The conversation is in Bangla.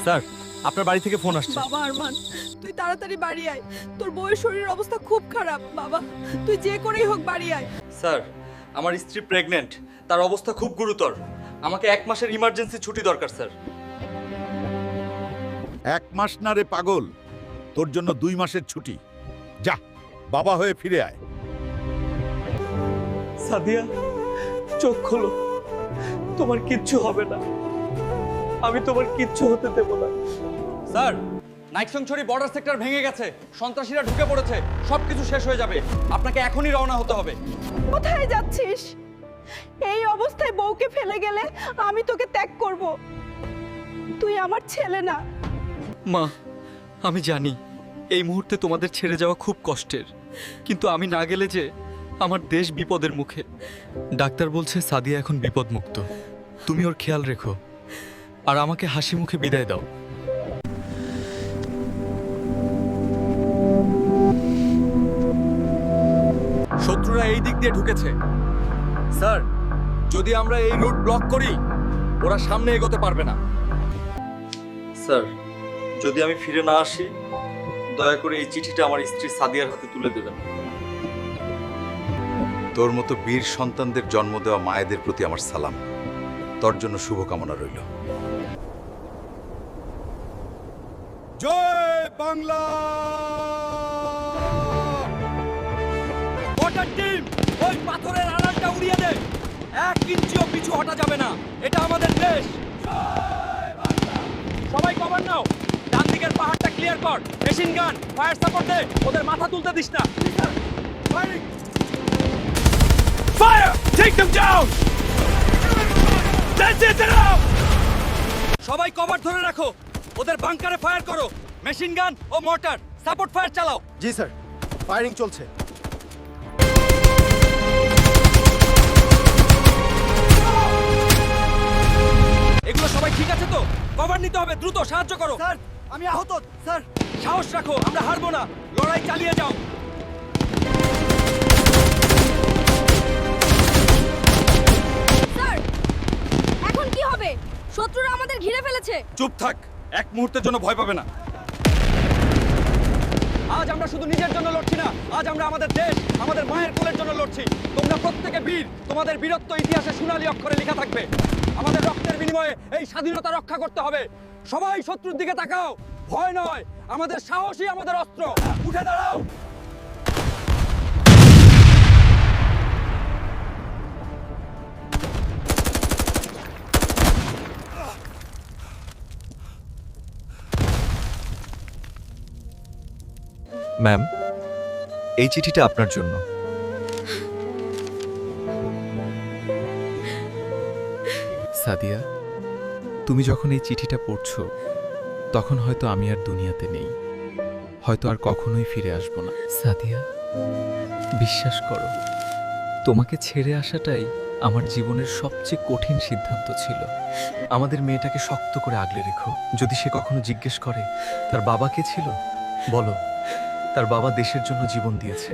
স্যার, আপনার বাড়ি থেকে ফোন আসছে। বাবা আরমান, তুই তাড়াতাড়ি বাড়ি আয়। তোর বউয়ের শরীরের অবস্থা খুব খারাপ। বাবা, তুই যে করেই হোক বাড়ি আয়। স্যার, আমার স্ত্রী প্রেগন্যান্ট, তার অবস্থা খুব গুরুতর। আমাকে 1 মাসের ইমার্জেন্সি ছুটি দরকার স্যার। 1 মাস না রে পাগল, তোর জন্য 2 মাসের ছুটি। যা, বাবা হয়ে ফিরে আয়। সাদিয়া, চোখ খোলো, তোমার কিচ্ছু হবে না। আমি তোমার কিচ্ছু হতে দেব না। স্যার, নাইক্সংছড়ি বর্ডার সেক্টর ভেঙে গেছে, সন্ত্রাসীরা ঢুকে পড়েছে, সবকিছু শেষ হয়ে যাবে। আপনাকে এখনই রওনা হতে হবে। কোথায় যাচ্ছিস? এই অবস্থায় বউকে ফেলে গেলে আমি তোকে ত্যাগ করব। তুই আমার ছেলে না। মা, আমি জানি এই মুহূর্তে তোমাদের ছেড়ে যাওয়া খুব কষ্টের, কিন্তু আমি না গেলে যে আমার দেশ বিপদের মুখে। ডাক্তার বলছে সাদিয়া এখন বিপদমুক্ত। তুমি ওর খেয়াল রেখো আর আমাকে হাসি মুখে বিদায় দাও। শত্রুরা এই দিক দিয়ে ঢুকেছে। স্যার, যদি আমরা এই রুট ব্লক করি, ওরা সামনে এগোতে পারবে না। স্যার, যদি আমি ফিরে না আসি, দয়া করে এই চিঠিটা আমার স্ত্রী সাদিয়ার হাতে তুলে দেবেন। তোর মতো বীর সন্তানদের জন্ম দেওয়া মায়েদের প্রতি আমার সালাম। তোর জন্য শুভকামনা রইল। জয় বাংলা! ওয়াটার টিম, ওই পাথরের আড়ালটা উড়িয়ে দে। 1 ইঞ্চিও পিছু হটা যাবে না। এটা আমাদের দেশ। সবাই কভার নাও। ডান দিকের পাহাড়টা ক্লিয়ার কর। মেশিন গান, ফায়ার সাপোর্ট দে। ওদের মাথা তুলতে দিস না। Firing! Fire! Take them down! Let's it out! সবাই কভার ধরে রাখো। ওদের বাংকারে ফায়ার করো। মেশিন গান ও মর্টার সাপোর্ট ফায়ার চালাও। জি স্যার, ফায়ারিং চলছে। এগুলো সবাই ঠিক আছে তো? কভার নিতে হবে, দ্রুত সাহায্য করো। স্যার, আমি আহত স্যার। সাহস রাখো, আমরা হারবো না। লড়াই চালিয়ে যাও। স্যার, এখন কি হবে? শত্রুরা আমাদের ঘিরে ফেলেছে। চুপ থাক, 1 মুহূর্তের জন্য ভয় পাবে না। আজ আমরা শুধু নিজের জন্য লড়ছি না, আজ আমরা আমাদের দেশ, আমাদের মায়ের কোলের জন্য লড়ছি। তোমরা প্রত্যেকে বীর, তোমাদের বীরত্ব ইতিহাসে সোনালী অক্ষরে লেখা থাকবে। আমাদের রক্তের বিনিময়ে এই স্বাধীনতা রক্ষা করতে হবে। সবাই শত্রুর দিকে তাকাও। ভয় নয়, আমাদের সাহসই আমাদের অস্ত্র। উঠে দাঁড়াও। ম্যাম, এই চিঠিটা আপনার জন্য। সাদিয়া, তুমি যখন এই চিঠিটা পড়ছো, তখন হয়তো আমি আর দুনিয়াতে নেই, হয়তো আর কখনোই ফিরে আসব না। সাদিয়া, বিশ্বাস করো, তোমাকে ছেড়ে আসাটাই আমার জীবনের সবচেয়ে কঠিন সিদ্ধান্ত ছিল। আমাদের মেয়েটাকে শক্ত করে আগলে রেখো। যদি সে কখনো জিজ্ঞেস করে তার বাবা কে ছিল, বলো তার বাবা দেশের জন্য জীবন দিয়েছে।